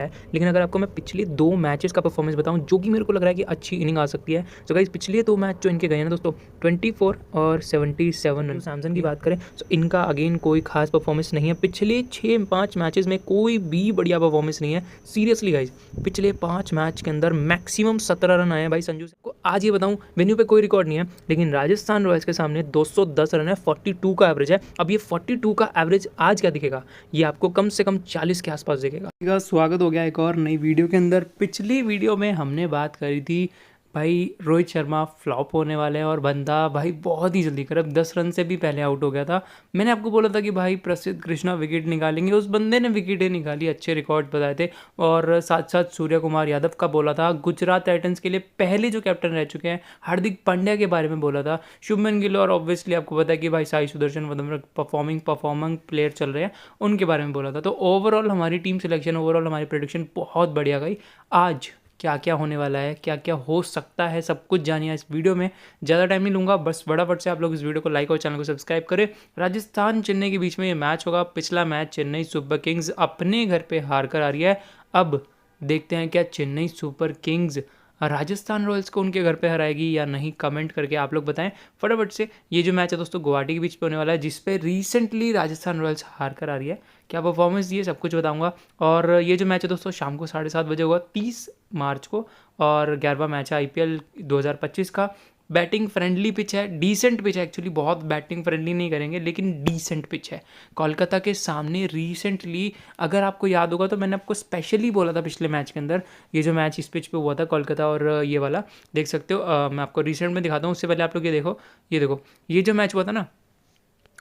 लेकिन अगर आपको मैं पिछले 2 मैचेस का परफॉर्मेंस बताऊं जो कि मेरे को लग रहा है कि अच्छी इनिंग आ सकती है। सो गाइस पिछले 2 मैच जो इनके गए हैं ना दोस्तों 24 और 77 रन। सैमसन की बात करें तो इनका अगेन कोई खास परफॉर्मेंस नहीं है। पिछले 6-5 मैचेस में कोई भी बढ़िया परफॉर्मेंस नहीं है। सीरियसली गाइस पिछले 5 मैच के अंदर मैक्सिमम 17 रन आए हैं भाई संजू को। आज ये बताऊं वेन्यू पे कोई रिकॉर्ड नहीं है, लेकिन राजस्थान रॉयल्स के सामने 210 रन है, 42 का एवरेज है। अब ये 42 का एवरेज आज क्या दिखेगा, ये आपको कम से कम 40 के आसपास दिखेगा। स्वागत हो गया एक और नई वीडियो के अंदर। पिछली वीडियो में हमने बात करी थी भाई रोहित शर्मा फ्लॉप होने वाले हैं और बंदा भाई बहुत ही जल्दी करीब 10 रन से भी पहले आउट हो गया था। मैंने आपको बोला था कि भाई प्रसिद्ध कृष्णा विकेट निकालेंगे, उस बंदे ने विकेटें निकाली, अच्छे रिकॉर्ड बताए थे। और साथ साथ सूर्य कुमार यादव का बोला था, गुजरात टाइटंस के लिए पहले जो कैप्टन रह चुके हैं हार्दिक पांड्या के बारे में बोला था, शुभमन गिल, और ऑब्वियसली आपको पता है कि भाई साई सुदर्शन परफॉर्मिंग प्लेयर चल रहे हैं, उनके बारे में बोला था। तो ओवरऑल हमारी टीम सिलेक्शन, ओवरऑल हमारी प्रेडिक्शन बहुत बढ़िया गई। आज क्या क्या होने वाला है, क्या क्या हो सकता है, सब कुछ जानिए इस वीडियो में। ज़्यादा टाइम नहीं लूँगा, बस फटाफट से आप लोग इस वीडियो को लाइक और चैनल को सब्सक्राइब करें। राजस्थान चेन्नई के बीच में ये मैच होगा। पिछला मैच चेन्नई सुपर किंग्स अपने घर पे हार कर आ रही है। अब देखते हैं क्या Chennai super Kings Rajasthan Royals को उनके घर पे हराएगी या नहीं, कमेंट करके आप लोग बताएं फटाफट से। ये जो मैच है दोस्तों गुवाहाटी के बीच पे होने वाला है, जिसपे रिसेंटली राजस्थान रॉयल्स हार कर आ रही है। क्या परफॉर्मेंस दी है सब कुछ बताऊंगा। और ये जो मैच है दोस्तों शाम को 7:30 बजे होगा 30 मार्च को, और 11वां मैच है आईपीएल 2025 का। बैटिंग फ्रेंडली पिच है, डिसेंट पिच है एक्चुअली, बहुत बैटिंग फ्रेंडली नहीं करेंगे लेकिन डिसेंट पिच है। कोलकाता के सामने रिसेंटली अगर आपको याद होगा तो मैंने आपको स्पेशली बोला था पिछले मैच के अंदर, ये जो मैच इस पिच पे हुआ था कोलकाता और ये वाला देख सकते हो। मैं आपको रिसेंट में दिखाता हूँ, उससे पहले आप लोग ये देखो, ये देखो, ये जो मैच हुआ था ना,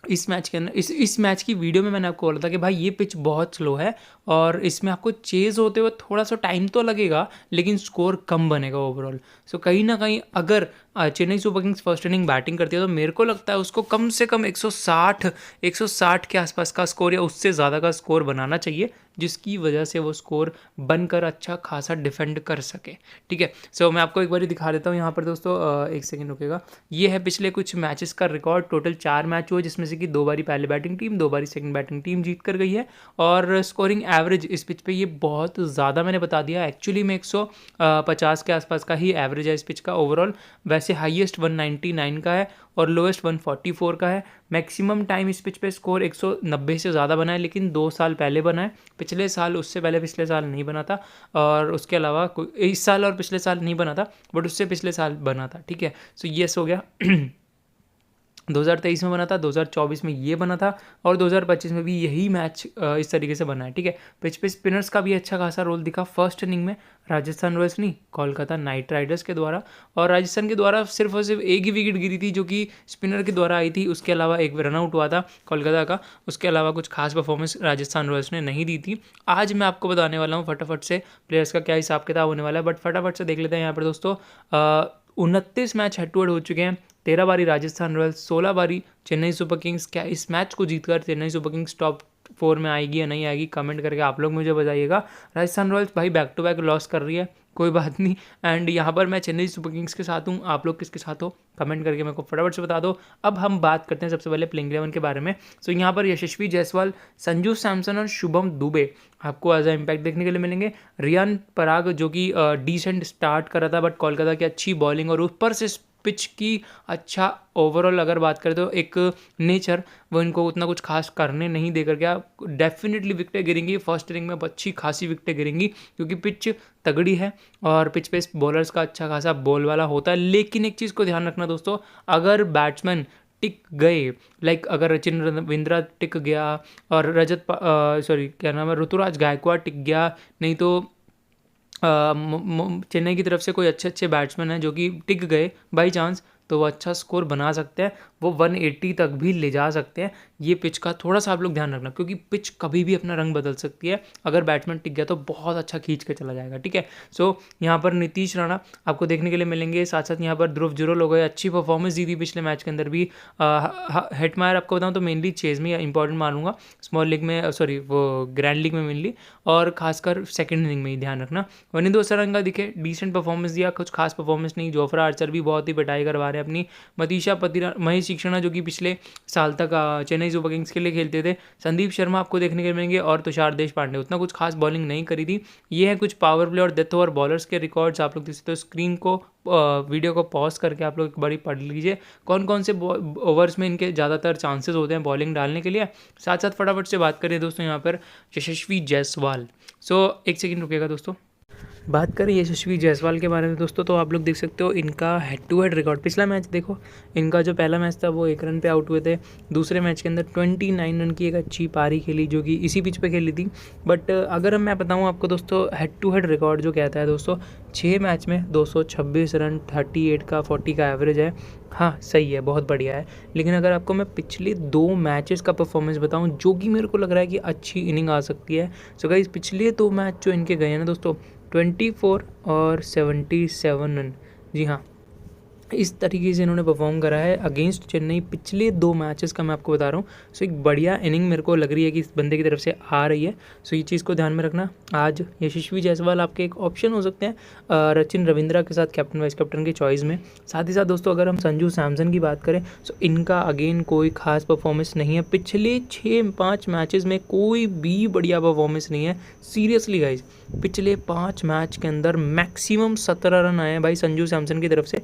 इस मैच के अंदर इस मैच की वीडियो में मैंने आपको बोला था कि भाई ये पिच बहुत स्लो है और इसमें आपको चेज होते हुए थोड़ा सा टाइम तो लगेगा लेकिन स्कोर कम बनेगा ओवरऑल। सो कहीं ना कहीं अगर Chennai super Kings first inning batting करती है तो मेरे को लगता है उसको कम से कम 160 के आसपास का स्कोर या उससे ज़्यादा का स्कोर बनाना चाहिए, जिसकी वजह से वो स्कोर बनकर अच्छा खासा डिफेंड कर सके। ठीक है, सो मैं आपको एक बार दिखा देता हूँ यहाँ पर दोस्तों, एक सेकंड रुकेगा। ये है पिछले कुछ मैचेस का रिकॉर्ड। टोटल 4 मैच हुए जिसमें से कि 2 बारी पहले बैटिंग टीम, 2 बारी सेकंड बैटिंग टीम जीत कर गई है। और स्कोरिंग एवरेज इस पिच पे ये बहुत ज़्यादा मैंने बता दिया, एक्चुअली में 150 के आसपास का ही एवरेज है इस पिच का ओवरऑल। वैसे हाईएस्ट 199 का है और लोएस्ट 144 का है। मैक्सिमम टाइम इस पिच पे स्कोर 190 से ज़्यादा बना है, लेकिन 2 साल पहले बना है। पिछले साल, उससे पहले पिछले साल नहीं बना था, और उसके अलावा इस साल और पिछले साल नहीं बना था, बट उससे पिछले साल बना था। ठीक है, सो यस हो गया। 2023 में बना था, 2024 में ये बना था, और 2025 में भी यही मैच इस तरीके से बना है। ठीक है, पिच पे स्पिनर्स का भी अच्छा खासा रोल दिखा फर्स्ट इनिंग में। राजस्थान रॉयल्स नहीं, कोलकाता नाइट राइडर्स के द्वारा, और राजस्थान के द्वारा सिर्फ और सिर्फ एक ही विकेट गिरी थी जो कि स्पिनर के द्वारा आई थी। उसके अलावा एक रनआउट हुआ था कोलकाता का, उसके अलावा कुछ खास परफॉर्मेंस राजस्थान रॉयल्स ने नहीं दी थी। आज मैं आपको बताने वाला हूँ फटाफट से प्लेयर्स का क्या हिसाब किताब होने वाला है, बट फटाफट से देख लेते हैं यहाँ पर दोस्तों। 29 मैच हेड टू हेड हो चुके हैं। 13 बारी राजस्थान रॉयल्स, 16 बारी चेन्नई सुपर किंग्स। क्या इस मैच को जीतकर चेन्नई सुपर किंग्स टॉप 4 में आएगी या नहीं आएगी, कमेंट करके आप लोग मुझे बताइएगा। राजस्थान रॉयल्स भाई बैक टू बैक लॉस कर रही है, कोई बात नहीं। एंड यहाँ पर मैं चेन्नई सुपर किंग्स के साथ हूँ, आप लोग किसके साथ हो कमेंट करके मेरे को फटाफट से बता दो। अब हम बात करते हैं सबसे पहले प्लेइंग 11 के बारे में। सो यहाँ पर यशस्वी जायसवाल, संजू सैमसन और शुभम दुबे आपको एज अ इम्पैक्ट देखने के लिए मिलेंगे। रियान पराग जो कि डिसेंट स्टार्ट कर रहा था, बट कोलकाता की अच्छी बॉलिंग और ऊपर से पिच की अच्छा ओवरऑल अगर बात करें तो एक नेचर, वो इनको उतना कुछ खास करने नहीं देकर गया। डेफिनेटली विकेटें गिरेंगी फर्स्ट इनिंग में, अच्छी खासी विकेटें गिरेंगी क्योंकि पिच तगड़ी है और पिच पे बॉलर्स का अच्छा खासा बॉल वाला होता है। लेकिन एक चीज़ को ध्यान रखना दोस्तों, अगर बैट्समैन टिक गए, लाइक अगर रचिन रविंद्रा टिक गया और क्या नाम है, ऋतुराज गायकवाड़ टिक गया, नहीं तो चेन्नई की तरफ से कोई अच्छे अच्छे बैट्समैन हैं जो कि टिक गए बाई चांस, तो वो अच्छा स्कोर बना सकते हैं, वो 180 तक भी ले जा सकते हैं। ये पिच का थोड़ा सा आप लोग ध्यान रखना, क्योंकि पिच कभी भी अपना रंग बदल सकती है। अगर बैट्समैन टिक गया तो बहुत अच्छा खींच के चला जाएगा। ठीक है, सो यहाँ पर नीतीश राणा आपको देखने के लिए मिलेंगे। साथ साथ यहाँ पर ध्रुव जुरल हो गए, अच्छी परफॉर्मेंस दी थी पिछले मैच के अंदर भी। हेटमायर आपको बताऊँ तो मेनली चेज में इंपॉर्टेंट मानूंगा, स्मॉल लीग में वो ग्रैंड लीग में मेनली, और खासकर सेकेंड इनिंग में ही ध्यान रखना। वनिंदु सरंगा दिखे, डिसेंट परफॉर्मेंस दिया, कुछ खास परफॉर्मेंस नहीं। जोफ्रा आर्चर भी बहुत ही पिटाई करवा रहे हैं हैं अपनी। मनीषा महेश शिक्षणा जो कि पिछले साल तक चेन्नई सुपर किंग्स के लिए खेलते थे। संदीप शर्मा आपको देखने को मिलेंगे और तुषार देशपांडे उतना कुछ खास बॉलिंग नहीं करी थी। ये है कुछ पावर प्ले और डेथ ओवर बॉलर्स के रिकॉर्ड्स, आप लोग देख सकते हो। स्क्रीन को वीडियो को पॉज करके आप लोग एक बारी पढ़ लीजिए कौन कौन से ओवर्स में इनके ज़्यादातर चांसेस होते हैं बॉलिंग डालने के लिए। साथ साथ फटाफट से बात करें दोस्तों यहाँ पर यशस्वी जायसवाल। एक सेकंड रुकेगा दोस्तों। बात करें यशस्वी जायसवाल के बारे में दोस्तों, तो आप लोग देख सकते हो इनका हेड टू हेड रिकॉर्ड। पिछला मैच देखो, इनका जो पहला मैच था वो 1 रन पे आउट हुए थे। दूसरे मैच के अंदर 29 रन की एक अच्छी पारी खेली जो कि इसी पिच पे खेली थी। बट अगर मैं बताऊं आपको दोस्तों, हेड टू हेड रिकॉर्ड जो कहता है दोस्तों, 6 मैच में 226 रन, 38 का 40 का एवरेज है। हाँ सही है, बहुत बढ़िया है। लेकिन अगर आपको मैं पिछले 2 मैचेस का परफॉर्मेंस बताऊं जो कि मेरे को लग रहा है कि अच्छी इनिंग आ सकती है। सो गाइस, पिछले 2 मैच जो इनके गए हैं ना दोस्तों, 24 और 77 रन, जी हाँ, इस तरीके से इन्होंने परफॉर्म करा है अगेंस्ट चेन्नई पिछले 2 मैचेस का मैं आपको बता रहा हूँ। एक बढ़िया इनिंग मेरे को लग रही है कि इस बंदे की तरफ से आ रही है। ये चीज़ को ध्यान में रखना। आज यशस्वी जायसवाल आपके एक ऑप्शन हो सकते हैं सचिन रविंद्रा के साथ कैप्टन वाइस कैप्टन की चॉइस में। साथ ही साथ दोस्तों अगर हम संजू सैमसन की बात करें तो इनका अगेन कोई खास परफॉर्मेंस नहीं है। पिछले 6-5 मैचेस में कोई भी बढ़िया परफॉर्मेंस नहीं है। सीरियसली गाइज, पिछले 5 मैच के अंदर मैक्सिमम 17 रन आए हैं भाई संजू सैमसन की तरफ से।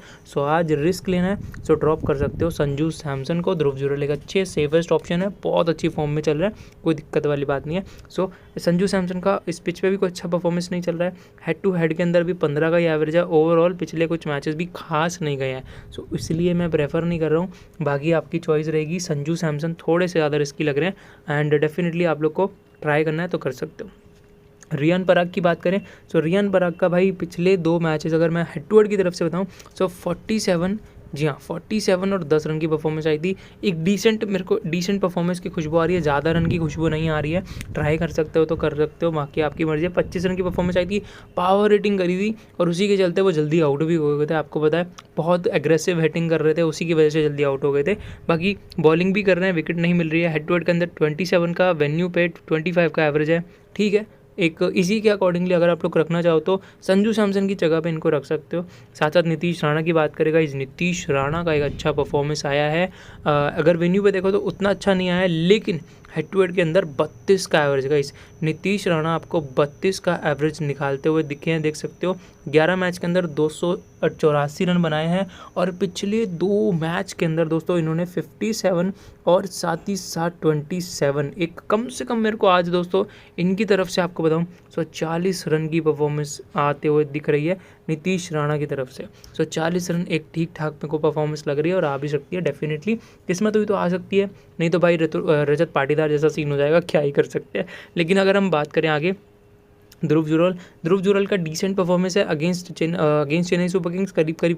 आज रिस्क लेना है ड्रॉप कर सकते हो संजू सैमसन को। ध्रुव जुरैल एक अच्छे सेफेस्ट ऑप्शन है, बहुत अच्छी फॉर्म में चल रहा है, कोई दिक्कत वाली बात नहीं है। संजू सैमसन का इस पिच पे भी कोई अच्छा परफॉर्मेंस नहीं चल रहा है। हेड टू हेड के अंदर भी 15 का ही एवरेज है। ओवरऑल पिछले कुछ मैचेस भी खास नहीं गए हैं, इसलिए मैं प्रेफर नहीं कर रहा हूँ। बाकी आपकी चॉइस रहेगी। संजू सैमसन थोड़े से ज़्यादा रिस्की लग रहे हैं एंड डेफिनेटली आप लोग को ट्राई करना है तो कर सकते हो। रियान पराग की बात करें तो रियान पराग का भाई पिछले 2 मैचेस अगर मैं हेड टू हेड की तरफ से बताऊं 47, जी हाँ 47 और 10 रन की परफॉर्मेंस आई थी। एक मेरे को डिसेंट परफॉर्मेंस की खुशबू आ रही है, ज़्यादा रन की खुशबू नहीं आ रही है। ट्राई कर सकते हो तो कर सकते हो, बाकी आपकी मर्जी है। 25 रन की परफॉर्मेंस आई थी, पावर हिटिंग करी थी और उसी के चलते वो जल्दी आउट भी हो गए थे। आपको पता है बहुत एग्रेसिव हिटिंग कर रहे थे, उसी की वजह से जल्दी आउट हो गए थे। बाकी बॉलिंग भी कर रहे हैं, विकेट नहीं मिल रही है। हेड टू हेड के अंदर 27 का, वेन्यू पे 25 का एवरेज है, ठीक है। एक इसी के अकॉर्डिंगली अगर आप लोग रखना चाहो तो संजू सैमसन की जगह पे इनको रख सकते हो। साथ साथ नीतीश राणा की बात करेगा, इस नीतीश राणा का एक अच्छा परफॉर्मेंस आया है। अगर वेन्यू पे देखो तो उतना अच्छा नहीं आया है, लेकिन हेड टू हेड के अंदर 32 का एवरेज का, इस नीतीश राणा आपको 32 का एवरेज निकालते हुए दिखे हैं, देख सकते हो। 11 मैच के अंदर 284 रन बनाए हैं और पिछले 2 मैच के अंदर दोस्तों इन्होंने 57 और साथ ही साथ 27, एक कम से कम मेरे को आज दोस्तों इनकी तरफ से आपको बताऊं 40 रन की परफॉर्मेंस आते हुए दिख रही है नीतीश राणा की तरफ से। 40 रन एक ठीक ठाक मेरे को परफॉर्मेंस लग रही है और आ भी सकती है डेफिनेटली। किस्मत हुई तो आ सकती है, नहीं तो भाई रजत पाटीदार जैसा सीन हो जाएगा, क्या ही कर सकते हैं। लेकिन अगर हम बात करें आगे, ध्रुव जुरैल का डिसेंट परफॉर्मेंस है अगेंस्ट चेन्नई सुपर किंग्स, करीब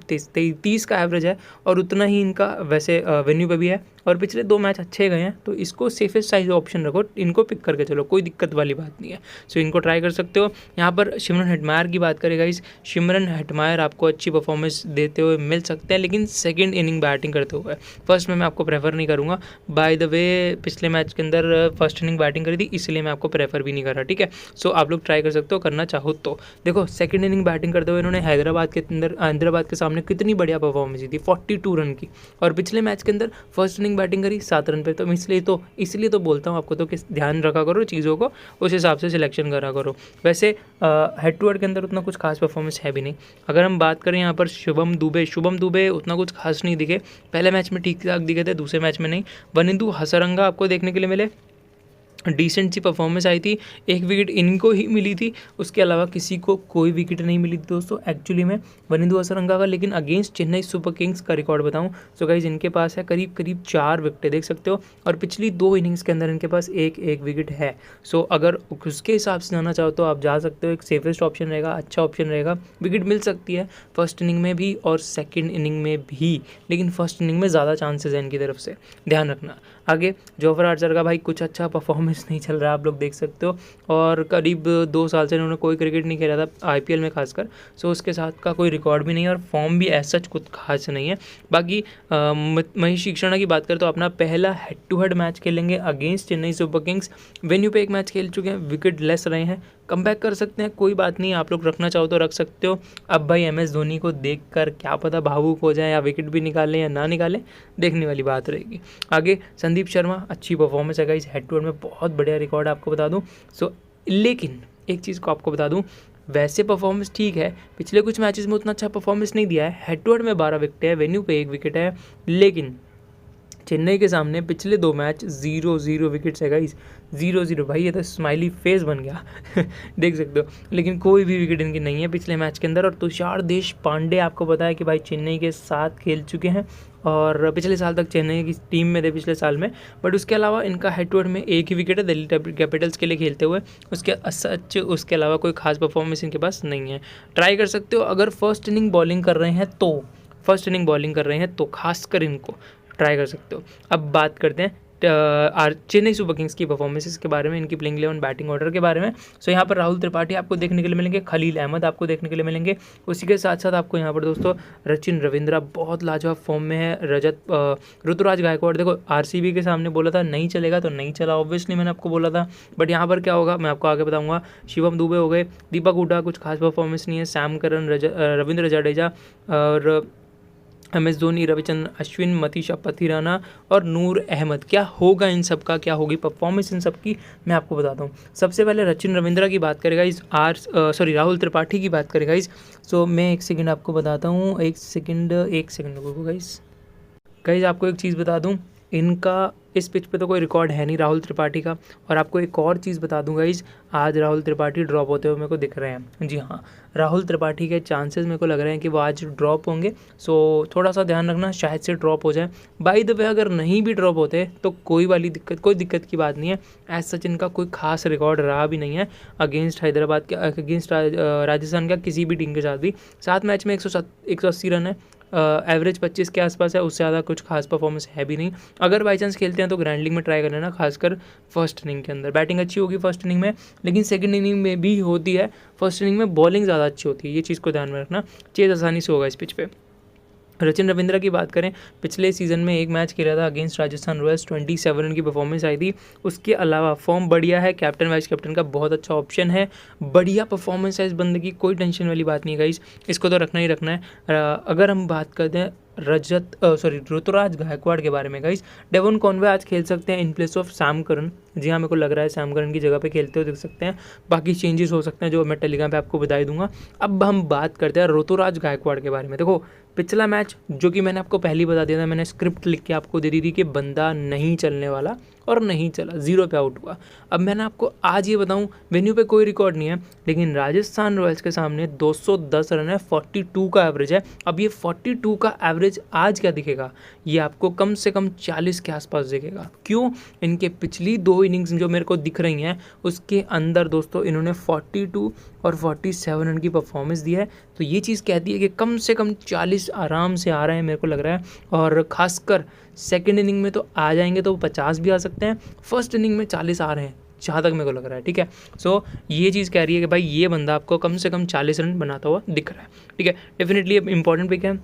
30 का एवरेज है और उतना ही इनका वैसे वेन्यू पे भी है और पिछले 2 मैच अच्छे गए हैं। तो इसको सेफेस्ट साइज ऑप्शन रखो, इनको पिक करके चलो, कोई दिक्कत वाली बात नहीं है। इनको ट्राई कर सकते हो। यहाँ पर सिमरन हेटमायर की बात करेगा, इस सिमरन हेटमायर आपको अच्छी परफॉर्मेंस देते हुए मिल सकते हैं, लेकिन सेकेंड इनिंग बैटिंग करते हुए। फर्स्ट में मैं आपको प्रेफर नहीं करूँगा। बाय द वे पिछले मैच के अंदर फर्स्ट इनिंग बैटिंग करी थी, इसलिए मैं आपको प्रेफर भी नहीं कर रहा, ठीक है। आप लोग ट्राई कर सकते हो, करना चाहो तो। देखो सेकंड इनिंग बैटिंग करते हुए इन्होंने हैदराबाद के सामने कितनी बढ़िया परफॉर्मेंस दी थी, 42 रन की। और पिछले मैच के अंदर फर्स्ट इनिंग बैटिंग करी 7 रन पे। तो इसलिए तो बोलता हूँ आपको तो कि ध्यान रखा करो चीज़ों को, उस हिसाब से सिलेक्शन करा करो। वैसे हेड टू हेड के अंदर उतना कुछ खास परफॉर्मेंस है भी नहीं। अगर हम बात करें यहाँ पर शुभम दुबे उतना कुछ खास नहीं दिखे। पहले मैच में ठीक ठाक दिखे थे, दूसरे मैच में नहीं। वनिंदु हसरंगा आपको देखने के लिए मिले, डिसेंट सी परफॉर्मेंस आई थी। 1 विकेट इनको ही मिली थी, उसके अलावा किसी को कोई विकेट नहीं मिली थी दोस्तों एक्चुअली में वनिंदु हसरंगा का। लेकिन अगेंस्ट चेन्नई सुपर किंग्स का रिकॉर्ड बताऊं तो गाइज इनके पास है करीब 4 विकेटें, देख सकते हो। और पिछली 2 इनिंग्स के अंदर इनके पास एक विकेट है। अगर उसके हिसाब से जाना चाहो तो आप जा सकते हो, एक सेफेस्ट ऑप्शन रहेगा, अच्छा ऑप्शन रहेगा। विकेट मिल सकती है फर्स्ट इनिंग में भी और सेकेंड इनिंग में भी, लेकिन फर्स्ट इनिंग में ज़्यादा चांसेस हैं इनकी तरफ से, ध्यान रखना। आगे जोफ्रा आर्चर का भाई कुछ अच्छा परफॉर्मेंस नहीं चल रहा, आप लोग देख सकते हो। और करीब 2 साल से इन्होंने कोई क्रिकेट नहीं खेला था IPL में खासकर। उसके साथ का कोई रिकॉर्ड भी नहीं है और फॉर्म भी ऐसा कुछ खास नहीं है। बाकी महेश शिक्षणा की बात करें तो अपना पहला हेड टू हेड मैच खेलेंगे against Chennai super Kings. Venue पे एक मैच खेल चुके हैं, विकेट लेस रहे हैं, कम बैक कर सकते हैं, कोई बात नहीं, आप लोग रखना चाहो तो रख सकते हो। अब भाई MS धोनी को देखकर क्या पता भावुक हो जाए या विकेट भी निकालें या ना निकालें, देखने वाली बात रहेगी। आगे संदीप शर्मा, अच्छी परफॉर्मेंस है गाइस, हेड टू हेड में बहुत बढ़िया रिकॉर्ड आपको बता दूँ। सो लेकिन एक चीज़ को आपको बता दूँ, वैसे परफॉर्मेंस ठीक है, पिछले कुछ मैचेस में उतना अच्छा परफॉर्मेंस नहीं दिया है। हेड टू हेड में 12 विकेट है, वेन्यू पे 1 विकेट है, लेकिन चेन्नई के सामने पिछले 2 मैच 0-0 विकेट्स है गाइस, 0-0। भाई ये तो स्माइली फेस बन गया देख सकते हो, लेकिन कोई भी विकेट इनकी नहीं है पिछले मैच के अंदर। और तुषार देशपांडे आपको पता है कि भाई चेन्नई के साथ खेल चुके हैं और पिछले साल तक चेन्नई की टीम में थे पिछले साल में, बट उसके अलावा इनका हेड टू हेड में 1 ही विकेट है दिल्ली कैपिटल्स के लिए खेलते हुए। उसके अलावा कोई खास परफॉर्मेंस इनके पास नहीं है। ट्राई कर सकते हो अगर फर्स्ट इनिंग बॉलिंग कर रहे हैं तो खासकर इनको ट्राई कर सकते हो। अब बात करते हैं चेन्नई सुपर किंग्स की परफॉर्मेंसेस के बारे में, इनकी प्लेइंग 11 बैटिंग ऑर्डर के बारे में। सो यहाँ पर राहुल त्रिपाठी आपको देखने के लिए मिलेंगे, खलील अहमद आपको देखने के लिए मिलेंगे, उसी के साथ साथ आपको यहाँ पर दोस्तों रचिन रविंद्रा बहुत लाजवाब फॉर्म में है। ऋतुराज गायकवाड़, देखो RCB के सामने बोला था नहीं चलेगा तो नहीं चला, ऑब्वियसली मैंने आपको बोला था, बट यहाँ पर क्या होगा मैं आपको आगे बताऊँगा। शिवम दुबे हो गए, दीपक हुड्डा कुछ खास परफॉर्मेंस नहीं है, सैम करन, रविंद्र जडेजा और MS धोनी, रविचंद्रन अश्विन, मतीशा पथिराना और नूर अहमद। क्या होगा इन सब का, क्या होगी परफॉर्मेंस इन सब की, मैं आपको बताता हूँ। सबसे पहले रचिन रविंद्रा की बात करेगा राहुल त्रिपाठी की बात करेगा इस। सो मैं एक सेकंड आपको बताता हूँ, एक सेकंड रुको गाइस आपको एक चीज़ बता दूँ, इनका इस पिच पे तो कोई रिकॉर्ड है नहीं राहुल त्रिपाठी का। और आपको एक और चीज़ बता दूंगा गाइस, आज राहुल त्रिपाठी ड्रॉप होते हुए मेरे को दिख रहे हैं। जी हाँ, राहुल त्रिपाठी के चांसेस मेरे को लग रहे हैं कि वो आज ड्रॉप होंगे। सो थोड़ा सा ध्यान रखना, शायद से ड्रॉप हो जाए। बाय द वे अगर नहीं भी ड्रॉप होते तो कोई दिक्कत की बात नहीं है। एज सच इनका कोई खास रिकॉर्ड रहा भी नहीं है अगेंस्ट हैदराबाद के, अगेंस्ट राजस्थान का किसी भी टीम के साथ भी। 7 मैच में 180 रन है, एवरेज 25 के आसपास है, उससे ज़्यादा कुछ खास परफॉर्मेंस है भी नहीं। अगर बाई चांस खेलते हैं तो ग्रैंड लीग में ट्राई कर लेना, खासकर फर्स्ट इनिंग के अंदर। बैटिंग अच्छी होगी फर्स्ट इनिंग में, लेकिन सेकंड इनिंग में भी होती है, फर्स्ट इनिंग में बॉलिंग ज़्यादा अच्छी होती है, ये चीज़ को ध्यान में रखना। चेज आसानी से होगा इस पिच पे। रचिन रविंद्रा की बात करें, पिछले सीजन में 1 मैच खेला था अगेंस्ट राजस्थान रॉयल्स, 27 रन की परफॉर्मेंस आई थी। उसके अलावा फॉर्म बढ़िया है, कैप्टन वाइस कैप्टन का बहुत अच्छा ऑप्शन है, बढ़िया परफॉर्मेंस है इस बंदे की, कोई टेंशन वाली बात नहीं गाइस, इसको तो रखना ही रखना है। अगर हम बात करते हैं ऋतुराज गायकवाड़ के बारे में गाइस, डेवन कॉनवे आज खेल सकते हैं in place of Sam Curran. जी हाँ, मेरे को लग रहा है सैम करन की जगह पे खेलते हुए दिख सकते हैं, बाकी चेंजेस हो सकते हैं जो मैं टेलीग्राम पे आपको बता दूंगा। अब हम बात करते हैं ऋतुराज गायकवाड़ के बारे में। देखो पिछला मैच जो कि मैंने आपको पहले ही बता दिया था, मैंने स्क्रिप्ट लिख के आपको दे दी थी कि बंदा नहीं चलने वाला, और नहीं चला, 0 पे आउट हुआ। अब मैंने आपको आज ये बताऊं, वेन्यू पे कोई रिकॉर्ड नहीं है, लेकिन राजस्थान रॉयल्स के सामने 210 रन है, 42 का एवरेज है। अब ये 42 का एवरेज आज क्या दिखेगा, ये आपको कम से कम 40 के आसपास दिखेगा। क्यों? इनके पिछली 2 इनिंग्स जो मेरे को दिख रही हैं उसके अंदर दोस्तों इन्होंने 42 और 47 रन की परफॉर्मेंस दी है, तो ये चीज़ कहती है कि कम से कम 40 आराम से आ रहे हैं मेरे को लग रहा है। और ख़ासकर सेकंड इनिंग में तो आ जाएंगे तो 50 भी आ सकते हैं, फर्स्ट इनिंग में 40 आ रहे हैं जहाँ तक मेरे को लग रहा है। ठीक है, सो ये चीज़ कह रही है कि भाई ये बंदा आपको कम से कम 40 रन बनाता हुआ दिख रहा है। ठीक है, डेफिनेटली इंपॉर्टेंट पिक है।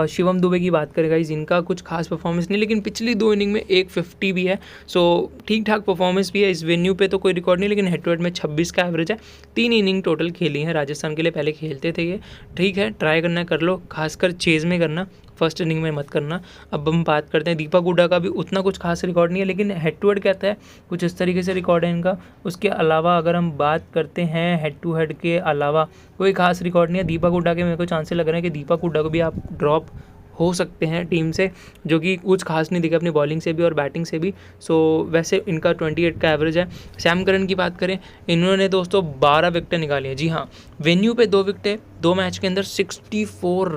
शिवम दुबे की बात करें गाइस, इनका कुछ खास परफॉर्मेंस नहीं, लेकिन पिछली 2 इनिंग में 150 भी है, सो ठीक ठाक परफॉर्मेंस भी है। इस वेन्यू पे तो कोई रिकॉर्ड नहीं, लेकिन हेड टू हेड में 26 का एवरेज है। 3 इनिंग टोटल खेली है राजस्थान के लिए, पहले खेलते थे ये। ठीक है, ट्राई करना कर लो, खासकर चेज में करना, फर्स्ट इनिंग में मत करना। अब हम बात करते हैं दीपक हुड्डा का, भी उतना कुछ खास रिकॉर्ड नहीं है, लेकिन हेड टू हेड कहता है कुछ इस तरीके से रिकॉर्ड है इनका। उसके अलावा अगर हम बात करते हैं हेड टू हेड के अलावा कोई खास रिकॉर्ड नहीं है दीपक हुड्डा के। मेरे को चांसेस लग रहे हैं कि दीपक हुड्डा को भी आप ड्रॉप हो सकते हैं टीम से, जो कि कुछ खास नहीं दिखे अपनी बॉलिंग से भी और बैटिंग से भी। सो वैसे इनका 28 का एवरेज है। सैम करन की बात करें, इन्होंने दोस्तों 12 विकेटें निकाली हैं। जी हाँ, वेन्यू पे 2 विकेटें, 2 मैच के अंदर 64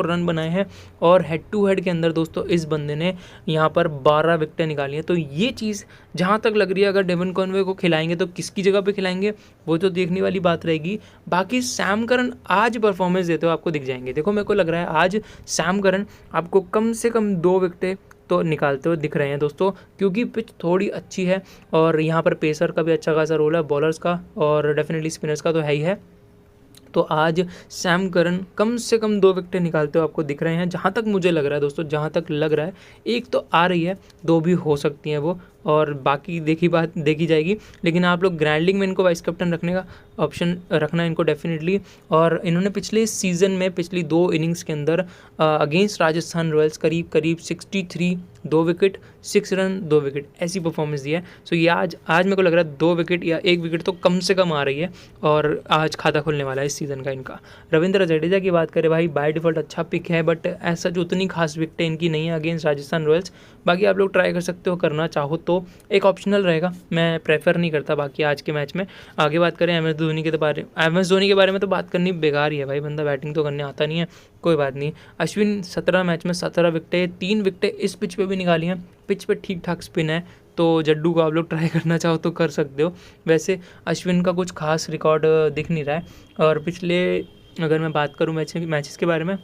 रन बनाए हैं। और हेड टू हेड के अंदर दोस्तों इस बंदे ने यहाँ पर 12 विकेटें निकाली हैं। तो ये चीज़ जहाँ तक लग रही है, अगर डेवन कॉनवे को खिलाएंगे तो किसकी जगह पे खिलाएंगे वो तो देखने वाली बात रहेगी। बाकी सैम करन आज परफॉर्मेंस देते हुए आपको दिख जाएंगे। देखो मेरे को लग रहा है आज सैम करन आपको कम से कम 2 विकेटें तो निकालते हुए दिख रहे हैं दोस्तों, क्योंकि पिच थोड़ी अच्छी है और यहाँ पर पेसर का भी अच्छा खासा रोल है, बॉलर्स का और डेफिनेटली स्पिनर्स का तो है ही है। तो आज सैम करन कम से कम 2 विकेटें निकालते हुए आपको दिख रहे हैं, जहाँ तक मुझे लग रहा है दोस्तों, जहाँ तक लग रहा है। एक तो आ रही है, 2 भी हो सकती हैं वो, और बाकी देखी जाएगी। लेकिन आप लोग ग्रैंड में इनको वाइस कैप्टन रखने का ऑप्शन रखना इनको डेफिनेटली। और इन्होंने पिछले सीज़न में पिछली 2 इनिंग्स के अंदर अगेंस्ट राजस्थान रॉयल्स करीब 63 2 विकेट 6 रन 2 विकेट ऐसी परफॉर्मेंस दी है। सो ये आज मेरे को लग रहा है 2 विकेट या 1 विकेट तो कम से कम आ रही है और आज खाता खुलने वाला है इस सीज़न का इनका। रविंद्र जडेजा की बात करें भाई, बाय डिफ़ॉल्ट अच्छा पिक है, बट ऐसा जो उतनी खास विकेटें इनकी नहीं है अगेंस्ट राजस्थान रॉयल्स। बाकी आप लोग ट्राई कर सकते हो, करना चाहो तो एक ऑप्शनल रहेगा, मैं प्रेफर नहीं करता बाकी आज के मैच में। आगे बात करें एम एस धोनी के बारे में तो बात करनी बेकार ही है भाई, बंदा बैटिंग तो करने आता नहीं है, कोई बात नहीं। अश्विन 17 मैच में 17 विकेटें, 3 विकेटें इस पिच पे भी निकाली हैं। पिच पे ठीक ठाक स्पिन है, तो जड्डू को आप लोग ट्राई करना चाहो तो कर सकते हो। वैसे अश्विन का कुछ खास रिकॉर्ड दिख नहीं रहा है। और पिछले अगर मैं बात करूँ मैचेस के बारे में,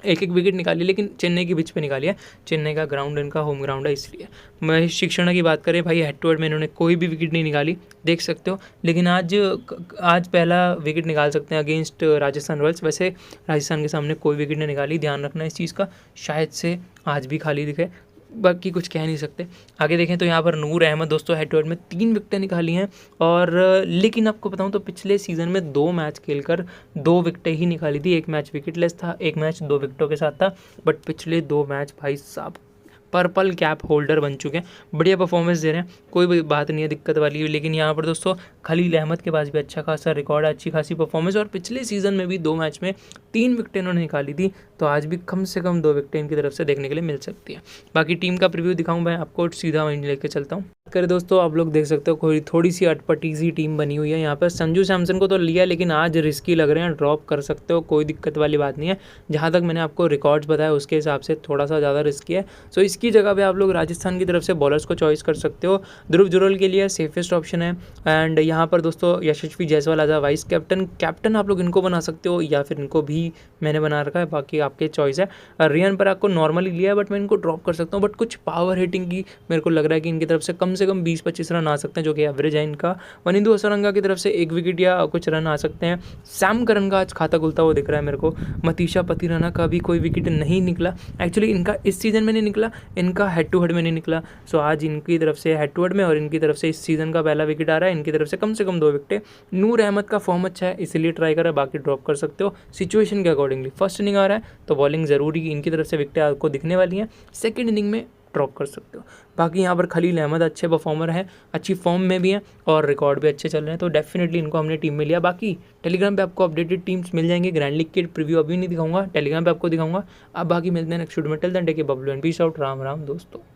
एक विकेट निकाली, लेकिन चेन्नई की पिच पे निकाली है। चेन्नई का ग्राउंड इनका होम ग्राउंड है इसलिए। महेश शिक्षणा की बात करें भाई, हेड टू हेड में इन्होंने कोई भी विकेट नहीं निकाली, देख सकते हो। लेकिन आज पहला विकेट निकाल सकते हैं अगेंस्ट राजस्थान रॉयल्स। वैसे राजस्थान के सामने कोई विकेट नहीं निकाली, ध्यान रखना इस चीज़ का, शायद से आज भी खाली दिखे, बाकी कुछ कह नहीं सकते। आगे देखें तो यहाँ पर नूर अहमद दोस्तों हेड टू हेड में 3 विकेटें निकाली हैं। और लेकिन आपको बताऊँ तो पिछले सीज़न में 2 मैच खेलकर 2 विकेटें ही निकाली थी। एक मैच विकेटलेस था, एक मैच 2 विकेटों के साथ था। बट पिछले 2 मैच भाई साहब पर्पल कैप होल्डर बन चुके हैं, बढ़िया परफॉर्मेंस दे रहे हैं, कोई भी बात नहीं है दिक्कत वाली। लेकिन यहाँ पर दोस्तों खलील अहमद के पास भी अच्छा खासा रिकॉर्ड है, अच्छी खासी परफॉर्मेंस, और पिछले सीज़न में भी 2 मैच में 3 विकेटें इन्होंने निकाली थी। तो आज भी कम से कम 2 विकेटें इनकी तरफ से देखने के लिए मिल सकती है। बाकी टीम का प्रीव्यू दिखाऊँ मैं आपको, सीधा वहीं लेके चलता हूँ। करें दोस्तों, आप लोग देख सकते हो कोई थोड़ी सी अटपटी सी टीम बनी हुई है। यहाँ पर संजू सैमसन को तो लिया, लेकिन आज रिस्की लग रहे हैं, ड्रॉप कर सकते हो, कोई दिक्कत वाली बात नहीं है। जहाँ तक मैंने आपको रिकॉर्ड्स बताया उसके हिसाब से थोड़ा सा ज़्यादा रिस्की है। सो इसकी जगह पे आप लोग राजस्थान की तरफ से बॉलर्स को चॉइस कर सकते हो। ध्रुव जुरल के लिए सेफेस्ट ऑप्शन है। एंड यहाँ पर दोस्तों यशस्वी जायसवाल एज वाइस कैप्टन आप लोग इनको बना सकते हो, या फिर इनको भी मैंने बना रखा है, बाकी आपके चॉइस है। रियान पराग को नॉर्मली लिया है, बट मैं इनको ड्रॉप कर सकता हूँ। बट कुछ पावर हिटिंग की मेरे को लग रहा है कि इनकी तरफ से कम 20-25 रन आ सकते हैं, जो कि एवरेज है इनका। वनिंदु हसरंगा की तरफ से 1 विकेट या कुछ रन आ सकते हैं। सैम करन का आज खाता खुलता हुआ दिख रहा है मेरे को। मतीशा पतिराना का भी कोई विकेट नहीं निकला, एक्चुअली इनका इस सीज़न में नहीं निकला, इनका हेड टू हेड में नहीं निकला। सो आज इनकी तरफ से हेड टू हेड में और इनकी तरफ से इस सीज़न का पहला विकेट आ रहा है। इनकी तरफ से कम 2 विकेटें। नूर अहमद का फॉर्म अच्छा है इसलिए ट्राई करा, बाकी ड्रॉप कर सकते हो सिचुएशन के अकॉर्डिंगली। फर्स्ट इनिंग आ रहा है तो बॉलिंग ज़रूरी, इनकी तरफ से विकेटें आपको दिखने वाली हैं। सेकेंड इनिंग में ड्रॉप कर सकते हो। बाकी यहाँ पर खलील अहमद अच्छे परफॉर्मर हैं, अच्छी फॉर्म में भी हैं और रिकॉर्ड भी अच्छे चल रहे हैं, तो डेफिनेटली इनको हमने टीम में लिया। बाकी टेलीग्राम पे आपको अपडेटेड टीम्स मिल जाएंगे। ग्रैंड लीग के प्रीव्यू अभी नहीं दिखाऊंगा, टेलीग्राम पे आपको दिखाऊंगा। अब बाकी मिलते हैं नेक्स्ट वीडियो में। Till then take care, Bablu and peace out. Ram Ram दोस्तों।